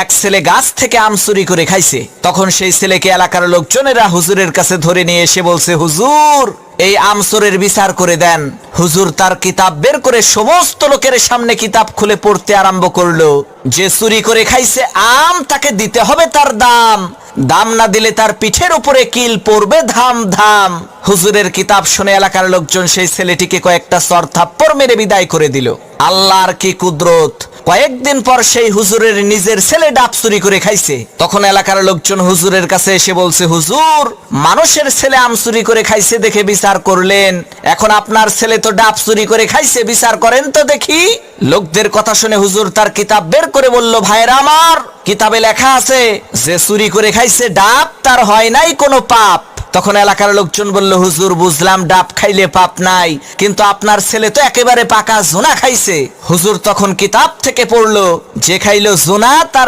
এক ছেলে গাছ থেকে আম চুরি করে খাইছে। তখন সেই ছেলেকে এলাকার লোকজনেরা হুজুরের কাছে ধরে নিয়ে এসে বলছে, হুজুর এই আম চোরের বিচার করে দেন। হুজুর তার কিতাব বের করে সমস্ত লোকের সামনে কিতাব খুলে পড়তে আরম্ভ করলো। যে চুরি করে খাইছে আম তাকে দিতে হবে তার দাম, দাম না দিলে তার পিঠের উপরে কিল পড়বে ধাম ধাম। হুজুরের কিতাব শুনে এলাকার লোকজন সেই ছেলেটিকে কয়েকটা চর থাপ্পড় মেরে বিদায় করে দিল। আল্লাহর কি কুদরত! কয়েকদিন পর সেই হুজুরের নিজের ছেলে ডাব চুরি করে খাইছে। তখন এলাকার লোকজন হুজুরের কাছে এসে বলছে, হুজুর মানুষের ছেলে আম চুরি করে খাইছে দেখে বিচার করলেন, এখন আপনার ছেলে তো ডাব চুরি করে খাইছে, বিচার করেন তো দেখি। লোকদের কথা শুনে হুজুর তার কিতাব বের করে বলল, ভাইরা আমার, কিতাবে লেখা আছে যে চুরি করে খাইছে ডাব তার হয় নাই কোনো পাপ। তখন এলাকার লোকজন বলল, হুজুর বুঝলাম ডাব খাইলে পাপ নাই, কিন্তু আপনার ছেলে তো একেবারে পাকা জোনা খাইছে। হুজুর তখন কিতাব থেকে পড়লো, যে খাইলো জোনা তার